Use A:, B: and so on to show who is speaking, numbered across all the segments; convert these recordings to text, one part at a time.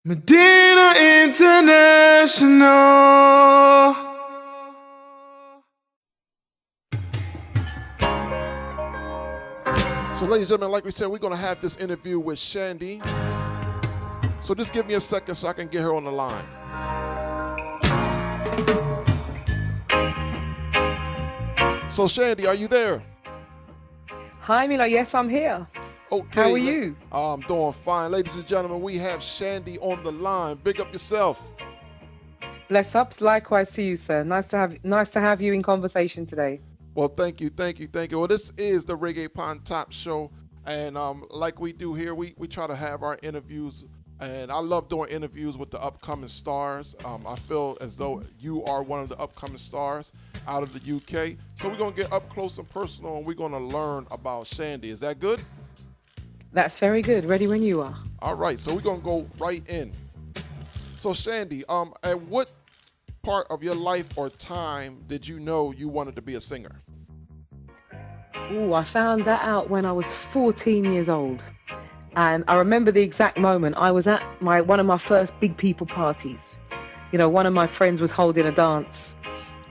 A: Medina International.
B: So, ladies and gentlemen, like we said, we're going to have this interview with Shandi. So just give me a second so I can get her on the line. So, Shandi, are you there?
C: Hi, Mila. Yes, I'm here.
B: Okay.
C: How are you?
B: I'm doing fine. Ladies and gentlemen, we have Shandi on the line. Big up yourself.
C: Bless ups. Likewise to you, sir. Nice to have you in conversation today.
B: Well, thank you. Well, this is the Reggae Pond Top Show. And like we do here, we try to have our interviews. And I love doing interviews with the upcoming stars. I feel as though you are one of the upcoming stars out of the UK. So we're going to get up close and personal, and we're going to learn about Shandi. Is that good?
C: That's very good. Ready when you are.
B: All right. So we're going to go right in. So, Shandi, at what part of your life or time did you know you wanted to be a singer?
C: Ooh, I found that out when I was 14 years old. And I remember the exact moment. I was at one of my first big people parties. You know, one of my friends was holding a dance,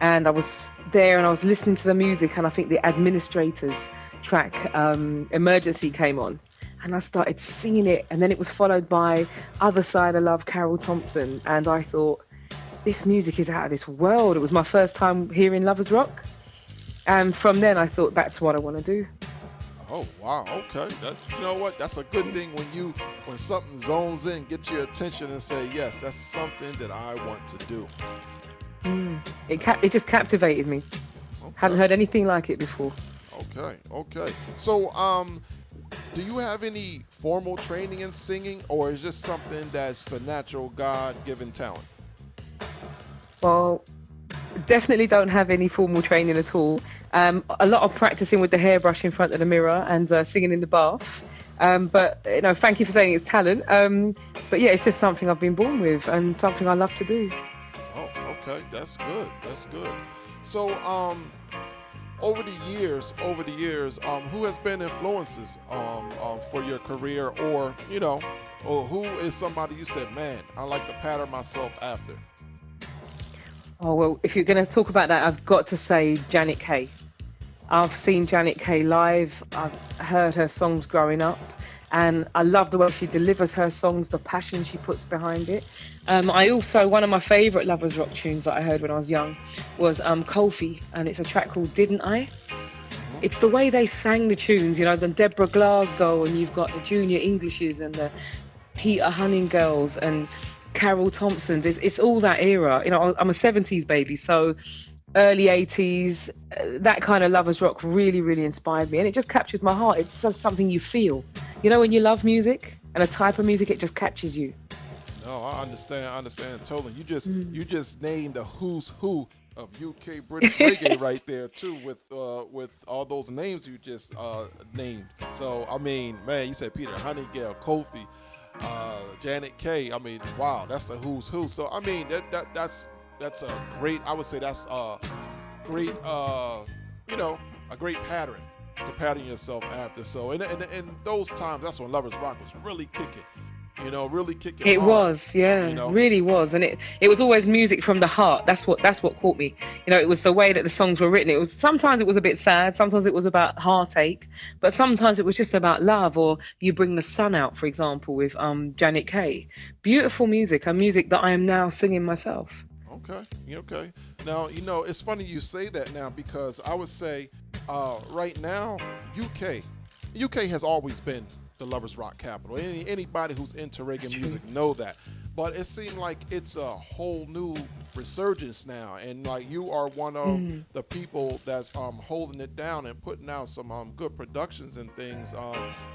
C: and I was there and I was listening to the music, and I think the administrator's track, Emergency, came on. And I started singing it, and then it was followed by Other Side of Love, Carol Thompson. And I thought, this music is out of this world. It was my first time hearing Lovers Rock. And from then I thought, that's what I want to do.
B: Oh, wow. Okay. You know what? That's a good thing when something zones in, get your attention and say, yes, that's something that I want to do.
C: It just captivated me.
B: Okay.
C: Hadn't heard anything like it before.
B: Okay. So, do you have any formal training in singing, or is this something that's a natural God-given talent?
C: Well, definitely don't have any formal training at all. A lot of practicing with the hairbrush in front of the mirror and singing in the bath. But thank you for saying it's talent. But yeah, it's just something I've been born with and something I love to do.
B: Oh, okay, that's good. So, over the years, who has been influences for your career, or who is somebody you said, man, I like to pattern myself after?
C: Oh, well, if you're going to talk about that, I've got to say Janet Kay. I've seen Janet Kay live. I've heard her songs growing up, and I love the way she delivers her songs, the passion she puts behind it. One of my favourite Lovers Rock tunes that I heard when I was young was Kofi, and it's a track called Didn't I? It's the way they sang the tunes, the Deborah Glasgow, and you've got the Junior Englishes and the Peter Hunning girls and Carol Thompson's. It's all that era. I'm a 70s baby, so early 80s, that kind of Lovers Rock really, really inspired me, and it just captures my heart. It's something you feel. When you love music and a type of music, it just catches you.
B: No, I understand totally. You just named the who's who of UK British reggae right there too, with all those names you just named. So I mean, man, you said Peter Honeygale, Kofi, Janet Kay. I mean, wow, that's the who's who. So I mean, that's a great. I would say that's a great, a great pattern to pattern yourself after. So in those times, that's when Lovers Rock was really kicking. Really kicking.
C: It
B: hard,
C: was, yeah, really was, and it was always music from the heart. That's what caught me. It was the way that the songs were written. Sometimes it was a bit sad, sometimes it was about heartache, but sometimes it was just about love. Or You Bring the Sun Out, for example, with Janet Kay. Beautiful music, and music that I am now singing myself.
B: Okay. Now, it's funny you say that now, because I would say right now, UK has always been the Lovers Rock capital. Anybody who's into reggae music know that. But it seemed like it's a whole new resurgence now, and like you are one of the people that's holding it down and putting out some good productions and things.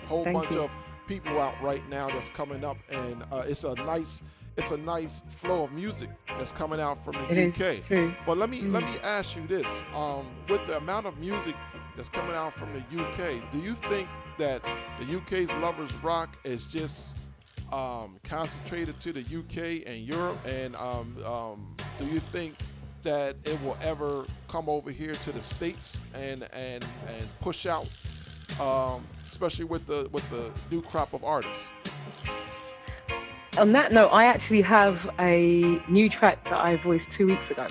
B: Whole bunch of people out right now that's coming up, and it's a nice flow of music that's coming out from the UK.
C: True.
B: But let me ask you this: with the amount of music that's coming out from the UK, do you think that the UK's Lovers Rock is just concentrated to the UK and Europe, and do you think that it will ever come over here to the States and push out, especially with the new crop of artists?
C: On that note, I actually have a new track that I voiced 2 weeks ago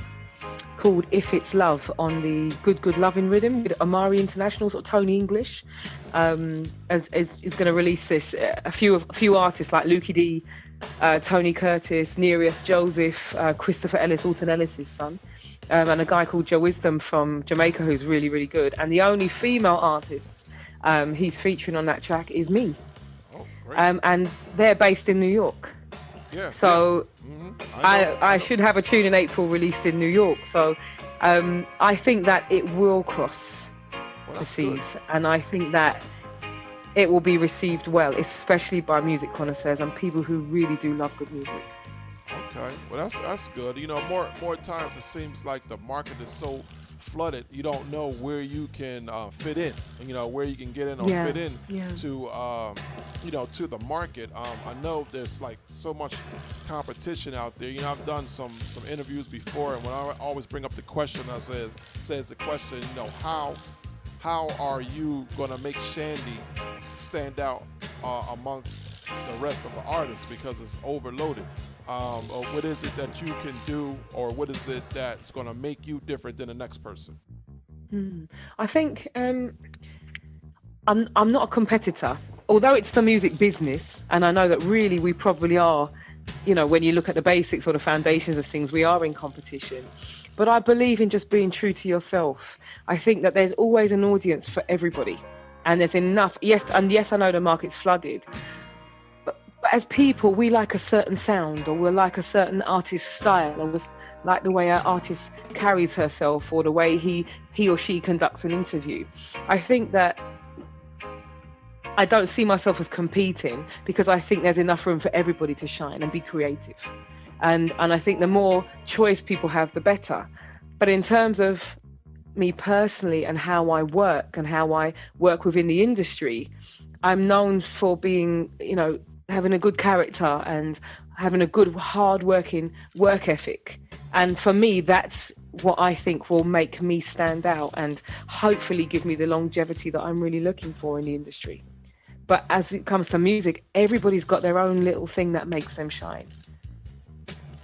C: called If It's Love on the Good Good Loving Rhythm with Amari International, sort of Tony English. As is going to release this. A few artists like Lukie D, Tony Curtis, Nereus Joseph, Christopher Ellis, Alton Ellis's son, and a guy called Joe Wisdom from Jamaica who's really, really good. And the only female artist he's featuring on that track is me.
B: Oh, great.
C: And they're based in New York.
B: Yeah.
C: So
B: Yeah. Mm-hmm.
C: I should have a tune in April released in New York. So I think that it will cross the seas. Good. And I think that it will be received well, especially by music connoisseurs and people who really do love good music.
B: Okay, well that's good. You know, more times it seems like the market is so flooded, you don't know where you can fit in. You know, where you can get in or fit in to to the market. I know there's like so much competition out there. You know, I've done some interviews before, and when I always bring up the question, says the question, you know, how are you going to make Shandi stand out amongst the rest of the artists because it's overloaded? Or what is it that you can do, or what is it that's going to make you different than the next person?
C: I think I'm not a competitor, although it's the music business, and I know that really we probably are. You know, when you look at the basics or the foundations of things, we are in competition. But I believe in just being true to yourself. I think that there's always an audience for everybody, and there's enough. Yes, I know the market's flooded. But as people, we like a certain sound, or we like a certain artist's style, or we like the way an artist carries herself, or the way he or she conducts an interview. I think that I don't see myself as competing, because I think there's enough room for everybody to shine and be creative. And I think the more choice people have, the better. But in terms of me personally and how I work within the industry, I'm known for being, having a good character and having a good hard-working work ethic. And for me, that's what I think will make me stand out and hopefully give me the longevity that I'm really looking for in the industry. But as it comes to music, everybody's got their own little thing that makes them shine.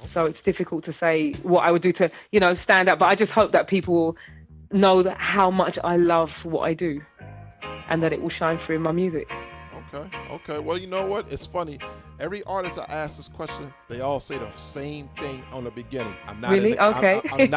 C: So it's difficult to say what I would do to, stand out. But I just hope that people will know that how much I love what I do and that it will shine through in my music.
B: Okay. Well, you know what? It's funny. Every artist I ask this question, they all say the same thing on the beginning. I'm not
C: really? Okay.
B: I'm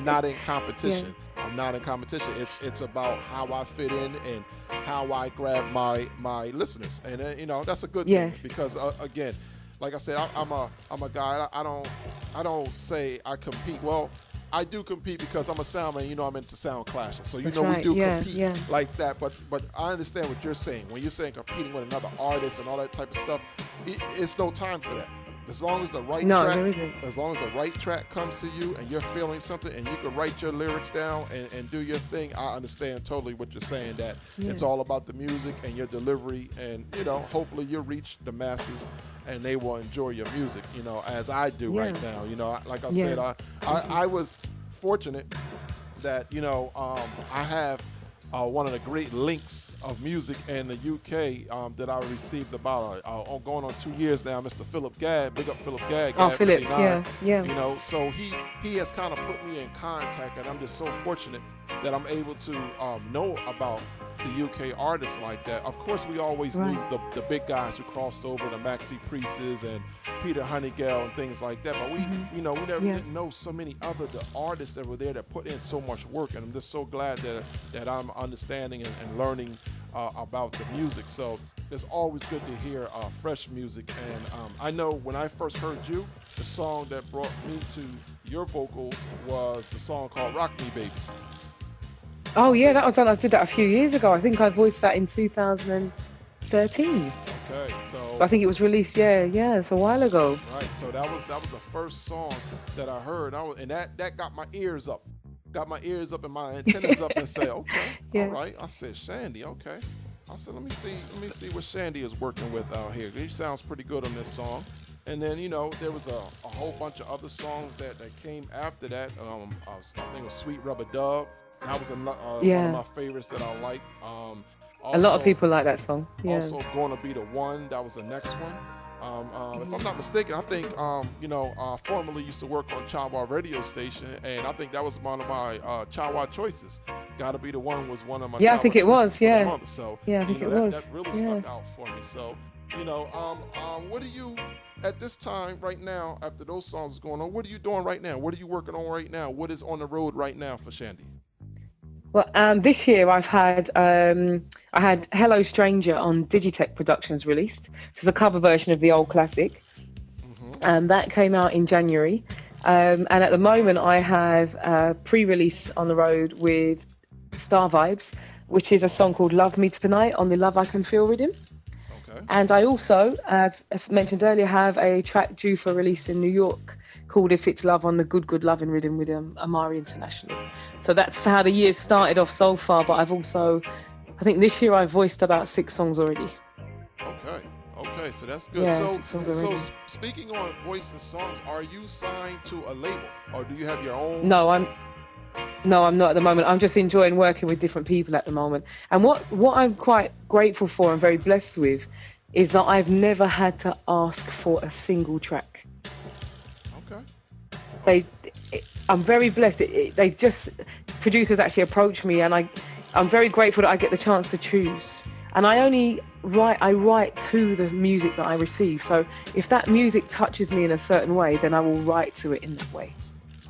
B: not in competition. Yeah. I'm not in competition. It's about how I fit in and how I grab my listeners, and that's a good thing, because again, like I said, I'm a guy. I don't say I compete. Well, I do compete because I'm a sound man. I'm into sound clashes. So,
C: That's
B: we
C: right.
B: do compete like that. But I understand what you're saying. When you're saying competing with another artist and all that type of stuff, it's no time for that. As long as the right track comes to you and you're feeling something and you can write your lyrics down and do your thing, I understand totally what you're saying, that it's all about the music and your delivery, and hopefully you'll reach the masses and they will enjoy your music, as I do right now. Like I said, I was fortunate that I have one of the great links of music in the UK that I received about going on 2 years now. Mr. Philip Gadd, big up Philip Gadd.
C: Oh, Philip, yeah.
B: So he has kind of put me in contact, and I'm just so fortunate that I'm able to know about the UK artists like that. Of course, we always knew the big guys who crossed over, the Maxi Priestes and Peter Honeygale and things like that. But we never didn't know so many other the artists that were there that put in so much work. And I'm just so glad that I'm understanding and learning about the music. So it's always good to hear fresh music. And I know when I first heard you, the song that brought me to your vocals was the song called Rock Me Baby.
C: Oh yeah, that was done. I did that a few years ago. I think I voiced that in 2013.
B: Okay, so
C: I think it was released. Yeah, it's a while ago.
B: Right, so that was the first song that I heard, and that got my ears up, and my antennas up, and said, okay, all right. I said, Shandi, okay. I said, let me see what Shandi is working with out here. He sounds pretty good on this song. And then, there was a whole bunch of other songs that came after that. I think it was Sweet Rubber Dub. That was one of my favorites that I like.
C: Also, a lot of people like that song. Yeah.
B: Also, Gonna Be the One. That was the next one. If I'm not mistaken, I think formerly used to work on Chawa radio station, and I think that was one of my Chawa choices. Gotta Be the One was one of my
C: Yeah, I
B: Chawa
C: think it
B: choices
C: was.
B: for the
C: Yeah,
B: month. So
C: yeah, I think it
B: that,
C: was.
B: that really
C: Yeah.
B: stuck out for me. So what do you at this time right now after those songs going on? What are you doing right now? What are you working on right now? What is on the road right now for Shandi?
C: Well, this year I had Hello Stranger on Digitech Productions released. So it's a cover version of the old classic. That came out in January. And at the moment I have a pre-release on the road with Star Vibes, which is a song called Love Me Tonight on the Love I Can Feel rhythm.
B: Okay.
C: And I also, as mentioned earlier, have a track due for release in New York called If It's Love on the Good Good Lovin' rhythm with Amari International. So that's how the year started off so far, but I've also, I think this year I've voiced about 6 songs already.
B: Okay, so that's good.
C: Yeah,
B: so
C: 6 songs already.
B: speaking on voicing songs, are you signed to a label or do you have your own?
C: No, I'm not at the moment. I'm just enjoying working with different people at the moment. And what I'm quite grateful for and very blessed with is that I've never had to ask for a single track.
B: Okay.
C: I'm very blessed. Producers actually approach me, and I'm very grateful that I get the chance to choose. And I write to the music that I receive. So if that music touches me in a certain way, then I will write to it in that way.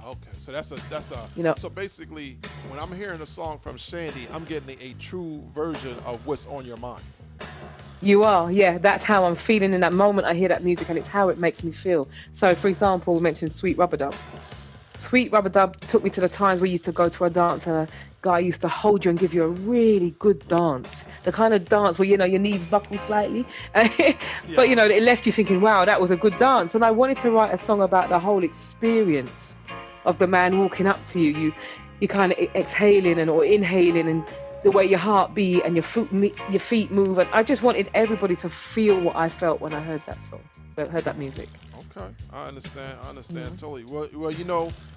B: Okay, so so basically when I'm hearing a song from Shandi, I'm getting a true version of what's on your mind.
C: You are, yeah. That's how I'm feeling in that moment I hear that music, and it's how it makes me feel. So, for example, we mentioned Sweet Rubber Dub. Sweet Rubber Dub took me to the times where you used to go to a dance and a guy used to hold you and give you a really good dance. The kind of dance where, your knees buckle slightly. But, it left you thinking, wow, that was a good dance. And I wanted to write a song about the whole experience of the man walking up to you. You kind of exhaling or inhaling, and the way your heart beat and your feet move. And I just wanted everybody to feel what I felt when I heard that song, heard that music.
B: Okay, I understand totally. Well,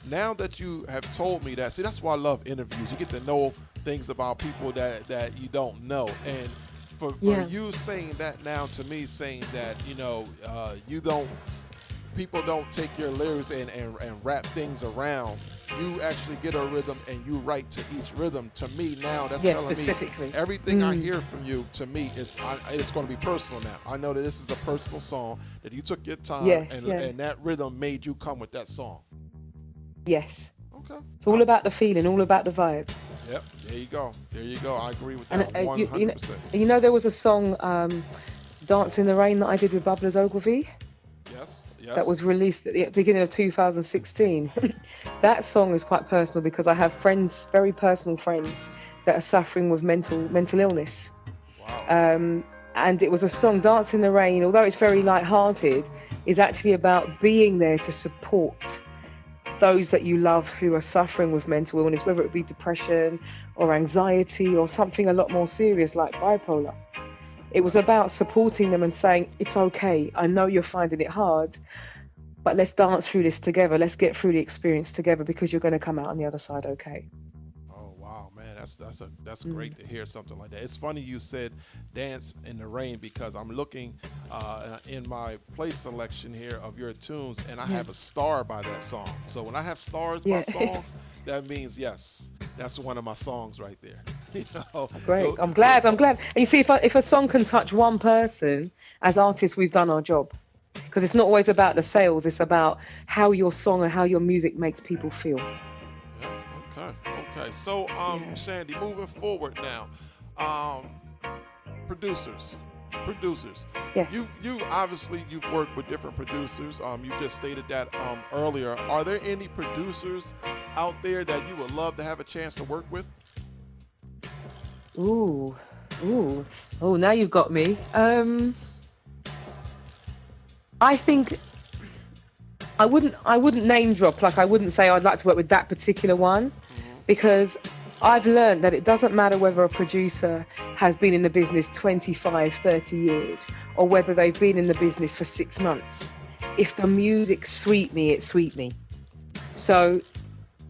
B: now that you have told me that, see, that's why I love interviews. You get to know things about people that you don't know. And for you saying that now to me, saying that, people don't take your lyrics and wrap things around. You actually get a rhythm and you write to each rhythm. To me now, that's telling
C: specifically.
B: me everything I hear from you. To me, it's going to be personal now. I know that this is a personal song that you took your time and that rhythm made you come with that song.
C: Yes.
B: Okay.
C: It's all about the feeling, all about the vibe.
B: Yep. There you go. I agree with that 100%.
C: There was a song, "Dance in the Rain" that I did with Bubblers Ogilvy.
B: Yes.
C: That was released at the beginning of 2016. That song is quite personal because I have friends, very personal friends, that are suffering with mental illness.
B: Wow.
C: And it was a song, "Dance in the Rain," although it's very light-hearted, is actually about being there to support those that you love who are suffering with mental illness, whether it be depression or anxiety or something a lot more serious like bipolar. It was about supporting them and saying, it's okay, I know you're finding it hard, but let's dance through this together. Let's get through the experience together because you're going to come out on the other side okay.
B: Oh, wow, man, that's great to hear something like that. It's funny you said "Dance in the Rain" because I'm looking in my play selection here of your tunes, and I have a star by that song. So when I have stars by songs, that means, yes, that's one of my songs right there.
C: Great. I'm glad. And you see, if a song can touch one person, as artists, we've done our job. Because it's not always about the sales. It's about how your song and how your music makes people feel.
B: Yeah, okay. So, Shandi, moving forward now, producers.
C: Yes.
B: You obviously you've worked with different producers. You just stated that earlier. Are there any producers out there that you would love to have a chance to work with?
C: Ooh. Now you've got me. I think I wouldn't name drop. Like, I wouldn't say I'd like to work with that particular one, because I've learned that it doesn't matter whether a producer has been in the business 25, 30 years, or whether they've been in the business for 6 months. If the music's sweet me, it's sweet me. So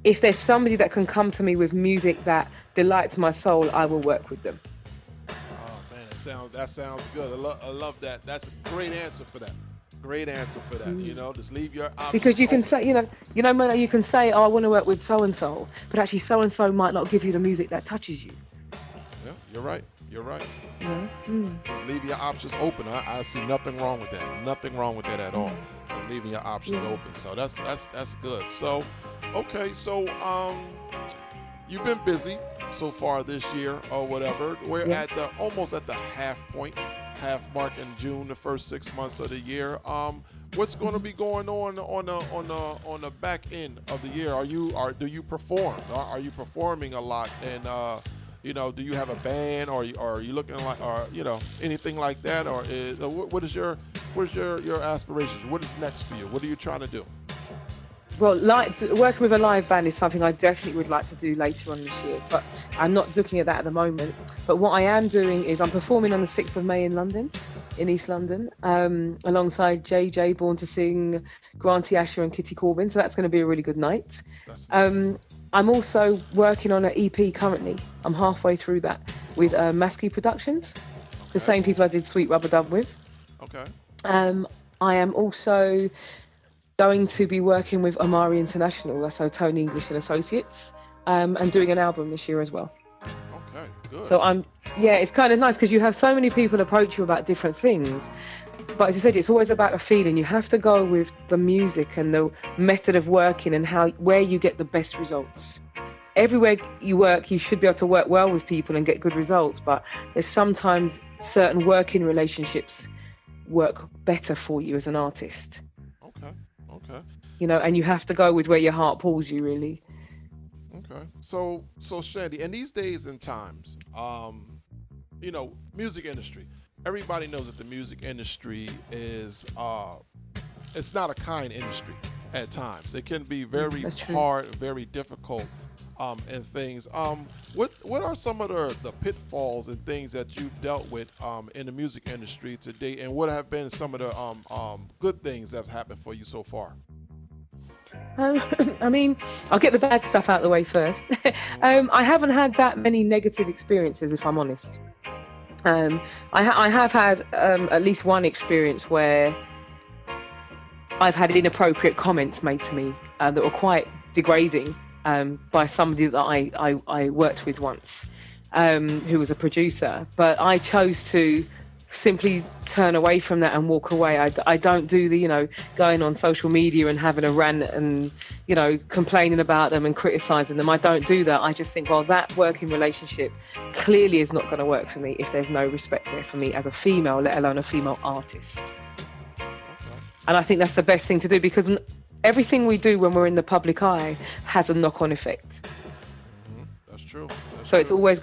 C: if there's somebody that can come to me with music that delights my soul, I will work with them.
B: Oh man, that sounds good. I love that. That's a great answer for that. Great answer for that. Just leave your options
C: Because you can
B: open.
C: say, Mona, you can say, oh, I want to work with so and so, but actually so and so might not give you the music that touches you.
B: Yeah, you're right. You're right.
C: Mm.
B: Just leave your options open. I see nothing wrong with that. Nothing wrong with that at all. Leaving your options open. So that's good. So, okay. So you've been busy so far this year or whatever. We're
C: Yeah.
B: at the almost at the half mark in June, the first 6 months of the year. What's going to be going on the back end of the year? Do you perform? Are you performing a lot? And do you have a band, or are you looking like, or anything like that, or what is your aspirations? What is next for you? What are you trying to do?
C: Well, working with a live band is something I definitely would like to do later on this year, but I'm not looking at that at the moment. But what I am doing is I'm performing on the 6th of May in London, in East London, alongside JJ, Born to Sing, Granty Asher and Kitty Corbin. So that's going to be a really good night.
B: That's nice.
C: I'm also working on an EP currently. I'm halfway through that with Maskey Productions, the same people I did Sweet Rubber Dub with.
B: Okay.
C: I am also going to be working with Amari International, so Tony English and Associates, and doing an album this year as well.
B: Okay, good.
C: So it's kind of nice because you have so many people approach you about different things. But as I said, it's always about a feeling. You have to go with the music and the method of working and where you get the best results. Everywhere you work, you should be able to work well with people and get good results. But there's sometimes certain working relationships work better for you as an artist.
B: Okay.
C: And you have to go with where your heart pulls you, really.
B: Okay. So Shandi, in these days and times, music industry. Everybody knows that the music industry is it's not a kind industry at times. It can be very hard, very difficult, and things. What are some of the pitfalls and things that you've dealt with in the music industry to date, and what have been some of the good things that have happened for you so far?
C: I mean, I'll get the bad stuff out of the way first. I haven't had that many negative experiences, if I'm honest. I have had at least one experience where I've had inappropriate comments made to me that were quite degrading by somebody that I worked with once, who was a producer. But I chose to simply turn away from that and walk away. I don't do the, going on social media and having a rant and, complaining about them and criticising them. I don't do that. I just think, well, that working relationship clearly is not going to work for me if there's no respect there for me as a female, let alone a female artist.
B: Okay.
C: And I think that's the best thing to do, because everything we do when we're in the public eye has a knock-on effect.
B: That's true.
C: It's always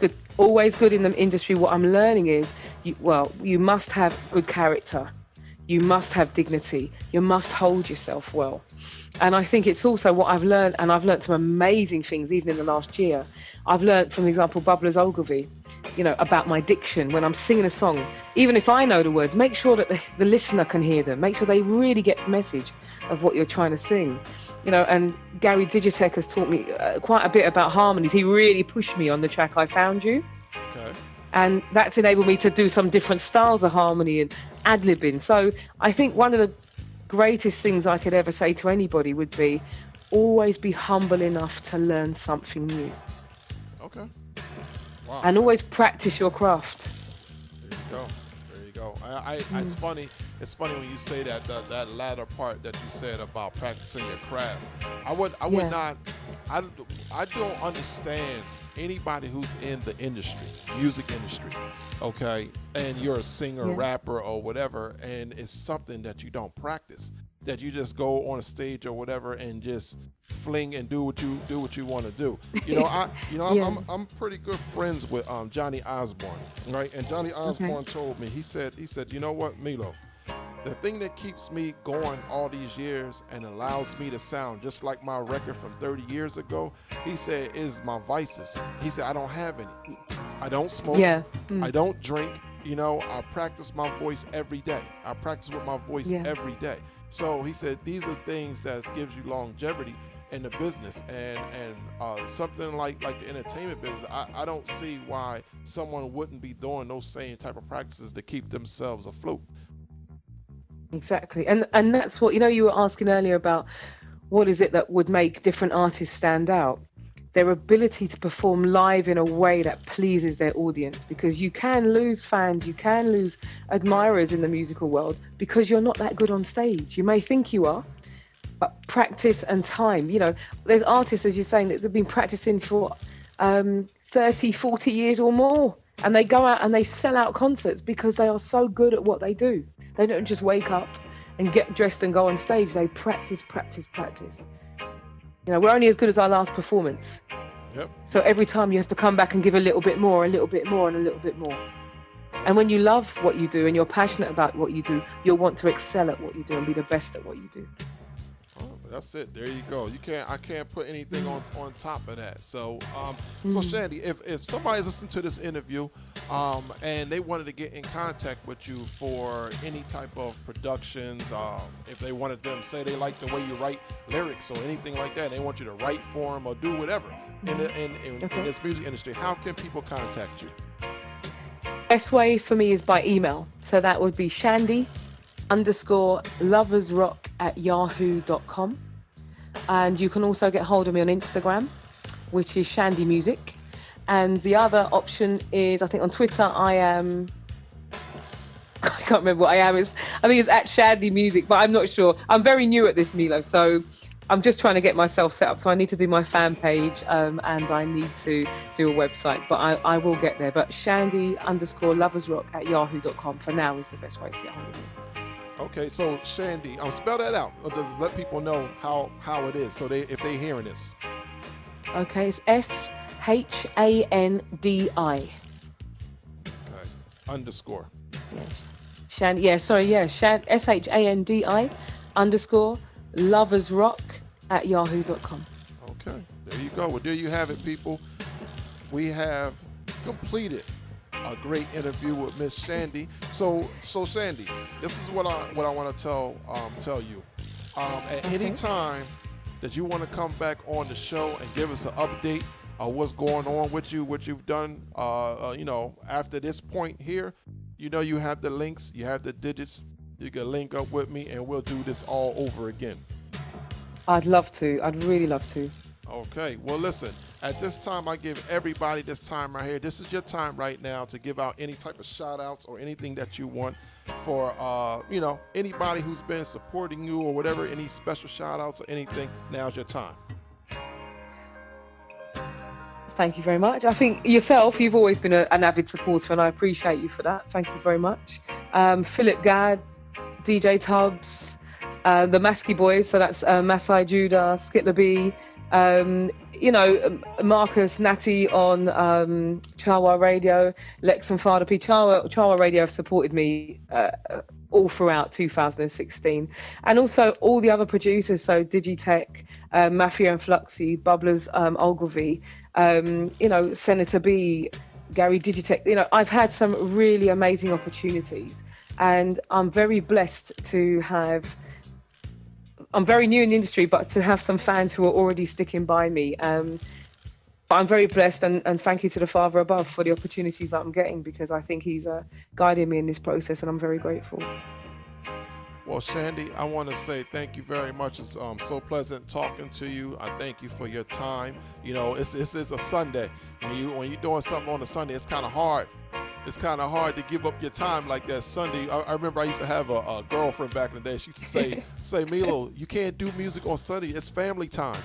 C: good in the industry. What I'm learning is, you must have good character. You must have dignity. You must hold yourself well. And I think it's also what I've learned, and I've learned some amazing things even in the last year. I've learned, for example, Bubblers Ogilvy, about my diction. When I'm singing a song, even if I know the words, make sure that the listener can hear them. Make sure they really get the message of what you're trying to sing. And Gary Digitech has taught me quite a bit about harmonies. He really pushed me on the track I Found You.
B: Okay.
C: And that's enabled me to do some different styles of harmony and ad-libbing. So I think one of the greatest things I could ever say to anybody would be, always be humble enough to learn something new.
B: Okay. Wow.
C: And always practice your craft.
B: There you go. It's funny when you say that latter part that you said about practicing your craft. I don't understand anybody who's in the industry, music industry, okay, and you're a singer, rapper, or whatever, and it's something that you don't practice, that you just go on a stage or whatever and just fling and do what you want to do. I'm pretty good friends with Johnny Osborne, right? And Johnny Osborne told me, he said, you know what, Milo, the thing that keeps me going all these years and allows me to sound just like my record from 30 years ago, he said, is my vices. He said, I don't have any. I don't smoke. I don't drink. I practice my voice every day. I practice with my voice every day. So he said, these are things that gives you longevity in the business, and something like the entertainment business. I don't see why someone wouldn't be doing those same type of practices to keep themselves afloat.
C: Exactly. And that's what, you were asking earlier about what is it that would make different artists stand out? Their ability to perform live in a way that pleases their audience, because you can lose fans, you can lose admirers in the musical world because you're not that good on stage. You may think you are, but practice and time, there's artists, as you're saying, that have been practicing for 30, 40 years or more. And they go out and they sell out concerts because they are so good at what they do. They don't just wake up and get dressed and go on stage. They practice, practice, practice. We're only as good as our last performance.
B: Yep.
C: So every time you have to come back and give a little bit more, a little bit more, and a little bit more. And when you love what you do and you're passionate about what you do, you'll want to excel at what you do and be the best at what you do.
B: That's it. There you go. I can't put anything on top of that. So, so Shandi, if somebody's listening to this interview, and they wanted to get in contact with you for any type of productions, if they wanted them, say they like the way you write lyrics or anything like that, they want you to write for them or do whatever in this music industry, how can people contact you?
C: Best way for me is by email. So that would be Shandi_loversrock@yahoo.com. And you can also get hold of me on Instagram, which is Shandi Music. And the other option is, I think on Twitter, I can't remember what I am. I think it's at Shandi Music, but I'm not sure. I'm very new at this, Milo, so I'm just trying to get myself set up. So I need to do my fan page, and I need to do a website, but I will get there. But Shandi_loversrock@yahoo.com for now is the best way to get hold of me.
B: Okay, so Shandi, spell that out. Let people know how it is, so if they're hearing this.
C: Okay, it's SHANDI.
B: Okay, underscore.
C: Yes. SHANDI_loversrock@yahoo.com.
B: Okay, there you go. Well, there you have it, people. We have completed a great interview with Miss Shandi. So Shandi, this is what I want to tell you. At any time that you want to come back on the show and give us an update of what's going on with you, what you've done, after this point here, you have the links, you have the digits. You can link up with me, and we'll do this all over again.
C: I'd love to. I'd really love to.
B: Okay. Well, listen. At this time, I give everybody this time right here. This is your time right now to give out any type of shout outs or anything that you want for, anybody who's been supporting you or whatever, any special shout outs or anything. Now's your time.
C: Thank you very much. I think yourself, you've always been an avid supporter, and I appreciate you for that. Thank you very much. Philip Gadd, DJ Tubbs, the Maskey Boys, so that's Masai Judah, Skitler B, Marcus, Natty on Chawa Radio, Lex and Father P. Chawa Radio have supported me all throughout 2016. And also all the other producers, so Digitech, Mafia and Fluxy, Bubblers, Ogilvy, Senator B, Gary Digitech. I've had some really amazing opportunities, and I'm very blessed to have. I'm very new in the industry, but to have some fans who are already sticking by me. But I'm very blessed, and thank you to the Father above for the opportunities that I'm getting, because I think he's guiding me in this process, and I'm very grateful.
B: Well, Shandi, I want to say thank you very much. It's so pleasant talking to you. I thank you for your time. It's a Sunday. When you're doing something on a Sunday, it's kind of hard. It's kind of hard to give up your time like that Sunday. I remember I used to have a girlfriend back in the day. She used to say, Milo, you can't do music on Sunday. It's family time.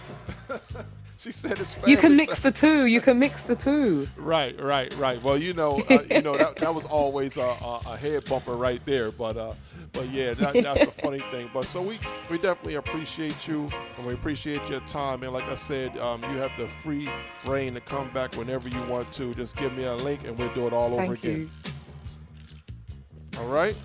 B: She said it's family
C: You can mix
B: time.
C: the two. You can mix the two.
B: Right. Well, that was always a head bumper right there. But yeah, that's a funny thing. But so we definitely appreciate you, and we appreciate your time. And like I said, you have the free reign to come back whenever you want to. Just give me a link, and we'll do it all over again. All right?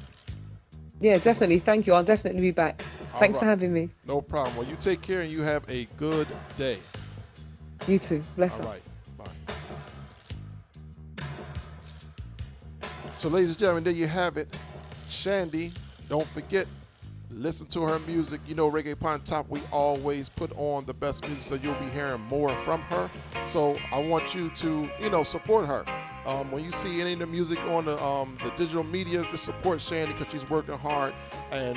C: Yeah, definitely. Thank you. I'll definitely be back. Thanks for having me.
B: No problem. Well, you take care, and you have a good day.
C: You too. Bless
B: All
C: up.
B: right. Bye. So, ladies and gentlemen, there you have it. Shandi, don't forget, listen to her music. Reggae Upon Top, we always put on the best music, so you'll be hearing more from her. So I want you to, support her. When you see any of the music on the digital media, just support Shandi because she's working hard, and